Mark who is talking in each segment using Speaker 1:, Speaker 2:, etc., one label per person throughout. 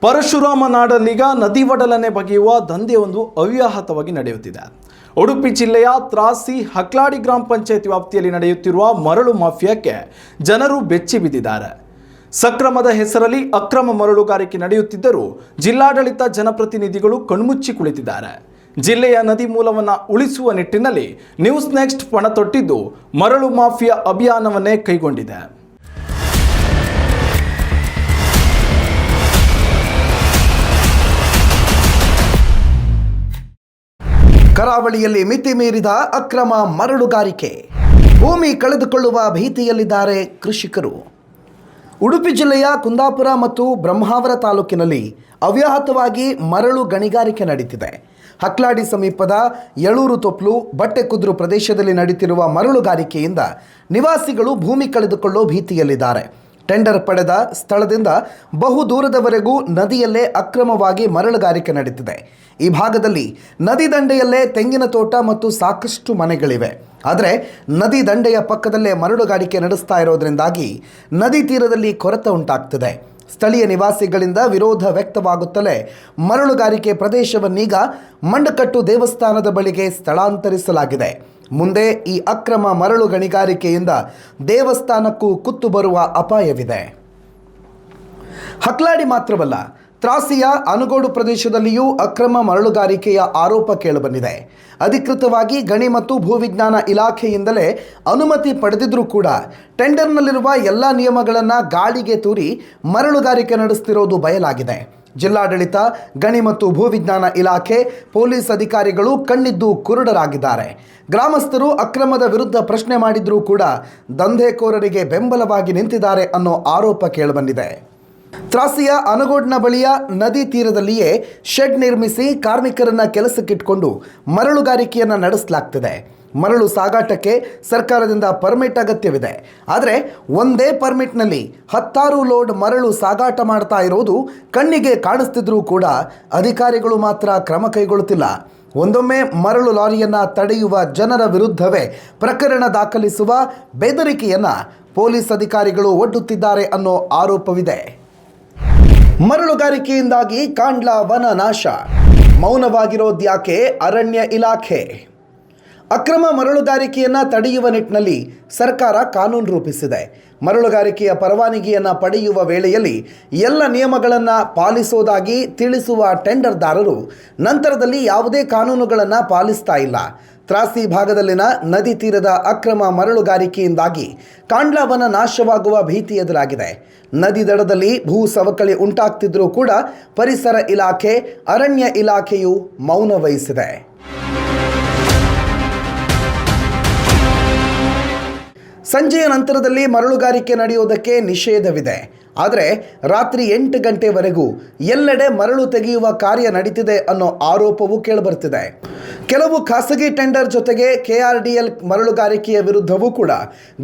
Speaker 1: ಪರಶುರಾಮ ನಾಡಲ್ಲೀಗ ನದಿ ಒಡಲನೆ ಬಗೆಯುವ ದಂಧೆಯೊಂದು ಅವ್ಯಾಹತವಾಗಿ ನಡೆಯುತ್ತಿದೆ. ಉಡುಪಿ ಜಿಲ್ಲೆಯ ತ್ರಾಸಿ ಹಕ್ಲಾಡಿ ಗ್ರಾಮ ಪಂಚಾಯತ್ ವ್ಯಾಪ್ತಿಯಲ್ಲಿ ನಡೆಯುತ್ತಿರುವ ಮರಳು ಮಾಫಿಯಾಕ್ಕೆ ಜನರು ಬೆಚ್ಚಿ ಬಿದ್ದಿದ್ದಾರೆ. ಸಕ್ರಮದ ಹೆಸರಲ್ಲಿ ಅಕ್ರಮ ಮರಳುಗಾರಿಕೆ ನಡೆಯುತ್ತಿದ್ದರೂ ಜಿಲ್ಲಾಡಳಿತ ಜನಪ್ರತಿನಿಧಿಗಳು ಕಣ್ಮುಚ್ಚಿ ಕುಳಿತಿದ್ದಾರೆ. ಜಿಲ್ಲೆಯ ನದಿ ಮೂಲವನ್ನು ಉಳಿಸುವ ನಿಟ್ಟಿನಲ್ಲಿ ನ್ಯೂಸ್ ನೆಕ್ಸ್ಟ್ ಪಣ ತೊಟ್ಟಿದ್ದು ಮರಳು ಮಾಫಿಯಾ ಅಭಿಯಾನವನ್ನೇ ಕೈಗೊಂಡಿದೆ.
Speaker 2: ಕರಾವಳಿಯಲ್ಲಿ ಮಿತಿ ಮೀರಿದ ಅಕ್ರಮ ಮರಳುಗಾರಿಕೆ, ಭೂಮಿ ಕಳೆದುಕೊಳ್ಳುವ ಭೀತಿಯಲ್ಲಿದ್ದಾರೆ ಕೃಷಿಕರು. ಉಡುಪಿ ಜಿಲ್ಲೆಯ ಕುಂದಾಪುರ ಮತ್ತು ಬ್ರಹ್ಮಾವರ ತಾಲೂಕಿನಲ್ಲಿ ಅವ್ಯಾಹತವಾಗಿ ಮರಳು ಗಣಿಗಾರಿಕೆ ನಡೆಯುತ್ತಿದೆ. ಹಕ್ಲಾಡಿ ಸಮೀಪದ ಯಳೂರು ತೊಪ್ಲು ಬಟ್ಟೆಕುದ್ರು ಪ್ರದೇಶದಲ್ಲಿ ನಡೆಯುತ್ತಿರುವ ಮರಳುಗಾರಿಕೆಯಿಂದ ನಿವಾಸಿಗಳು ಭೂಮಿ ಕಳೆದುಕೊಳ್ಳೋ ಭೀತಿಯಲ್ಲಿದ್ದಾರೆ. ಟೆಂಡರ್ ಪಡೆದ ಸ್ಥಳದಿಂದ ಬಹು ದೂರದವರೆಗೂ ನದಿಯಲ್ಲೇ ಅಕ್ರಮವಾಗಿ ಮರಳುಗಾರಿಕೆ ನಡೆಯುತ್ತಿದೆ. ಈ ಭಾಗದಲ್ಲಿ ನದಿ ದಂಡೆಯಲ್ಲೇ ತೆಂಗಿನ ತೋಟ ಮತ್ತು ಸಾಕಷ್ಟು ಮನೆಗಳಿವೆ. ಆದರೆ ನದಿ ದಂಡೆಯ ಪಕ್ಕದಲ್ಲೇ ಮರಳುಗಾರಿಕೆ ನಡೆಸ್ತಾ ಇರೋದ್ರಿಂದಾಗಿ ನದಿ ತೀರದಲ್ಲಿ ಕೊರತೆ ಉಂಟಾಗ್ತಿದೆ. ಸ್ಥಳೀಯ ನಿವಾಸಿಗಳಿಂದ ವಿರೋಧ ವ್ಯಕ್ತವಾಗುತ್ತಲೇ ಮರಳುಗಾರಿಕೆ ಪ್ರದೇಶವನ್ನೀಗ ಮಂಡಕಟ್ಟು ದೇವಸ್ಥಾನದ ಬಳಿಗೆ ಸ್ಥಳಾಂತರಿಸಲಾಗಿದೆ. ಮುಂದೆ ಈ ಅಕ್ರಮ ಮರಳು ಗಣಿಗಾರಿಕೆಯಿಂದ ದೇವಸ್ಥಾನಕ್ಕೂ ಕುತ್ತು ಬರುವ ಅಪಾಯವಿದೆ. ಹಕ್ಲಾಡಿ ಮಾತ್ರವಲ್ಲ, ತ್ರಾಸಿಯ ಅನಗೋಡು ಪ್ರದೇಶದಲ್ಲಿಯೂ ಅಕ್ರಮ ಮರಳುಗಾರಿಕೆಯ ಆರೋಪ ಕೇಳಿಬಂದಿದೆ. ಅಧಿಕೃತವಾಗಿ ಗಣಿ ಮತ್ತು ಭೂವಿಜ್ಞಾನ ಇಲಾಖೆಯಿಂದಲೇ ಅನುಮತಿ ಪಡೆದಿದ್ರೂ ಕೂಡ ಟೆಂಡರ್ನಲ್ಲಿರುವ ಎಲ್ಲ ನಿಯಮಗಳನ್ನು ಗಾಳಿಗೆ ತೂರಿ ಮರಳುಗಾರಿಕೆ ನಡೆಸುತ್ತಿರೋದು ಬಯಲಾಗಿದೆ. ಜಿಲ್ಲಾಡಳಿತ, ಗಣಿ ಮತ್ತು ಭೂವಿಜ್ಞಾನ ಇಲಾಖೆ, ಪೊಲೀಸ್ ಅಧಿಕಾರಿಗಳು ಕಣ್ಣಿದ್ದು ಕುರುಡರಾಗಿದ್ದಾರೆ. ಗ್ರಾಮಸ್ಥರು ಅಕ್ರಮದ ವಿರುದ್ಧ ಪ್ರಶ್ನೆ ಮಾಡಿದ್ರೂ ಕೂಡ ದಂಧೆಕೋರರಿಗೆ ಬೆಂಬಲವಾಗಿ ನಿಂತಿದ್ದಾರೆ ಅನ್ನೋ ಆರೋಪ ಕೇಳಿಬಂದಿದೆ. ತ್ರಾಸಿಯ ಅನಗೋಡ್ನ ಬಳಿಯ ನದಿ ತೀರದಲ್ಲಿಯೇ ಶೆಡ್ ನಿರ್ಮಿಸಿ ಕಾರ್ಮಿಕರನ್ನ ಕೆಲಸಕ್ಕಿಟ್ಕೊಂಡು ಮರಳುಗಾರಿಕೆಯನ್ನು ನಡೆಸಲಾಗ್ತಿದೆ. ಮರಳು ಸಾಗಾಟಕ್ಕೆ ಸರ್ಕಾರದಿಂದ ಪರ್ಮಿಟ್ ಅಗತ್ಯವಿದೆ. ಆದರೆ ಒಂದೇ ಪರ್ಮಿಟ್ನಲ್ಲಿ 10 ಲೋಡ್ ಮರಳು ಸಾಗಾಟ ಮಾಡ್ತಾ ಇರೋದು ಕಣ್ಣಿಗೆ ಕಾಣಿಸ್ತಿದ್ರೂ ಕೂಡ ಅಧಿಕಾರಿಗಳು ಮಾತ್ರ ಕ್ರಮ ಕೈಗೊಳ್ಳುತ್ತಿಲ್ಲ. ಒಂದೊಮ್ಮೆ ಮರಳು ಲಾರಿಯನ್ನು ತಡೆಯುವ ಜನರ ವಿರುದ್ಧವೇ ಪ್ರಕರಣ ದಾಖಲಿಸುವ ಬೆದರಿಕೆಯನ್ನು ಪೊಲೀಸ್ ಅಧಿಕಾರಿಗಳು ಒಡ್ಡುತ್ತಿದ್ದಾರೆ ಅನ್ನೋ ಆರೋಪವಿದೆ. ಮರಳುಗಾರಿಕೆಯಿಂದಾಗಿ ಕಾಂಡ್ಲಾ ವನ ನಾಶ, ಮೌನವಾಗಿರೋದ್ಯಾಕೆ ಅರಣ್ಯ ಇಲಾಖೆ? ಅಕ್ರಮ ಮರಳುಗಾರಿಕೆಯನ್ನು ತಡೆಯುವ ನಿಟ್ಟಿನಲ್ಲಿ ಸರ್ಕಾರ ಕಾನೂನು ರೂಪಿಸಿದೆ. ಮರಳುಗಾರಿಕೆಯ ಪರವಾನಗಿಯನ್ನು ಪಡೆಯುವ ವೇಳೆಯಲ್ಲಿ ಎಲ್ಲ ನಿಯಮಗಳನ್ನು ಪಾಲಿಸೋದಾಗಿ ತಿಳಿಸುವ ಟೆಂಡರ್ದಾರರು ನಂತರದಲ್ಲಿ ಯಾವುದೇ ಕಾನೂನುಗಳನ್ನು ಪಾಲಿಸ್ತಾ ಇಲ್ಲ. ತ್ರಾಸಿ ಭಾಗದಲ್ಲಿನ ನದಿ ತೀರದ ಅಕ್ರಮ ಮರಳುಗಾರಿಕೆಯಿಂದಾಗಿ ಕಾಂಡ್ಲಾ ವನ ನಾಶವಾಗುವ ಭೀತಿ ಎದುರಾಗಿದೆ. ನದಿ ದಡದಲ್ಲಿ ಭೂ ಸವಕಳಿ ಉಂಟಾಗ್ತಿದ್ರೂ ಕೂಡ ಪರಿಸರ ಇಲಾಖೆ, ಅರಣ್ಯ ಇಲಾಖೆಯು ಮೌನ ವಹಿಸಿದೆ. ಸಂಜೆಯ ನಂತರದಲ್ಲಿ ಮರಳುಗಾರಿಕೆ ನಡೆಯುವುದಕ್ಕೆ ನಿಷೇಧವಿದೆ. ಆದರೆ ರಾತ್ರಿ 8 ಗಂಟೆವರೆಗೂ ಎಲ್ಲೆಡೆ ಮರಳು ತೆಗೆಯುವ ಕಾರ್ಯ ನಡೀತಿದೆ ಅನ್ನೋ ಆರೋಪವೂ ಕೇಳಿಬರ್ತಿದೆ. ಕೆಲವು ಖಾಸಗಿ ಟೆಂಡರ್ ಜೊತೆಗೆ KRDL ಮರಳುಗಾರಿಕೆಯ ವಿರುದ್ಧವೂ ಕೂಡ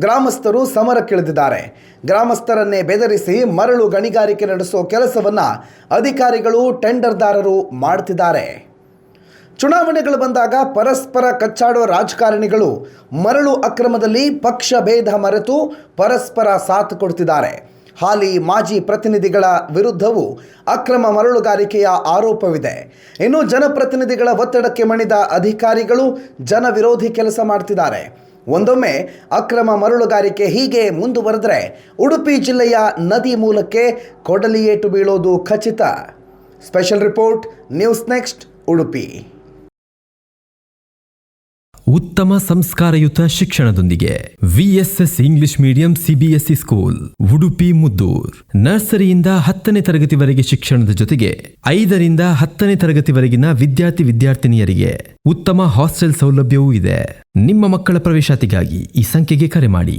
Speaker 2: ಗ್ರಾಮಸ್ಥರು ಸಮರಕ್ಕಿಳಿದಿದ್ದಾರೆ. ಗ್ರಾಮಸ್ಥರನ್ನೇ ಬೆದರಿಸಿ ಮರಳು ಗಣಿಗಾರಿಕೆ ನಡೆಸೋ ಕೆಲಸವನ್ನು ಅಧಿಕಾರಿಗಳು, ಟೆಂಡರ್ದಾರರು ಮಾಡ್ತಿದ್ದಾರೆ. ಚುನಾವಣೆಗಳು ಬಂದಾಗ ಪರಸ್ಪರ ಕಚ್ಚಾಡೋ ರಾಜಕಾರಣಿಗಳು ಮರಳು ಅಕ್ರಮದಲ್ಲಿ ಪಕ್ಷ ಭೇದ ಮರೆತು ಪರಸ್ಪರ ಸಾಥ್ ಕೊಡ್ತಿದ್ದಾರೆ. ಹಾಲಿ ಮಾಜಿ ಪ್ರತಿನಿಧಿಗಳ ವಿರುದ್ಧವೂ ಅಕ್ರಮ ಮರಳುಗಾರಿಕೆಯ ಆರೋಪವಿದೆ. ಇನ್ನು ಜನಪ್ರತಿನಿಧಿಗಳ ಒತ್ತಡಕ್ಕೆ ಮಣಿದ ಅಧಿಕಾರಿಗಳು ಜನ ವಿರೋಧಿ ಕೆಲಸ ಮಾಡ್ತಿದ್ದಾರೆ. ಒಂದೊಮ್ಮೆ ಅಕ್ರಮ ಮರಳುಗಾರಿಕೆ ಹೀಗೆ ಮುಂದುವರೆದರೆ ಉಡುಪಿ ಜಿಲ್ಲೆಯ ನದಿ ಮೂಲಕ್ಕೆ ಕೊಡಲಿ ಏಟು ಬೀಳೋದು ಖಚಿತ. Special report, news next, Udupi.
Speaker 3: ಉತ್ತಮ ಸಂಸ್ಕಾರಯುತ ಶಿಕ್ಷಣದೊಂದಿಗೆ VSS English medium CBSE school, Udupi Muddur. ನರ್ಸರಿಯಿಂದ 10ನೇ ತರಗತಿವರೆಗೆ ಶಿಕ್ಷಣದ ಜೊತೆಗೆ 5ರಿಂದ 10ನೇ ತರಗತಿವರೆಗಿನ ವಿದ್ಯಾರ್ಥಿನಿಯರಿಗೆ ಉತ್ತಮ ಹಾಸ್ಟೆಲ್ ಸೌಲಭ್ಯವೂ ಇದೆ. ನಿಮ್ಮ ಮಕ್ಕಳ ಪ್ರವೇಶಾತಿಗಾಗಿ ಈ ಸಂಖ್ಯೆಗೆ ಕರೆ ಮಾಡಿ.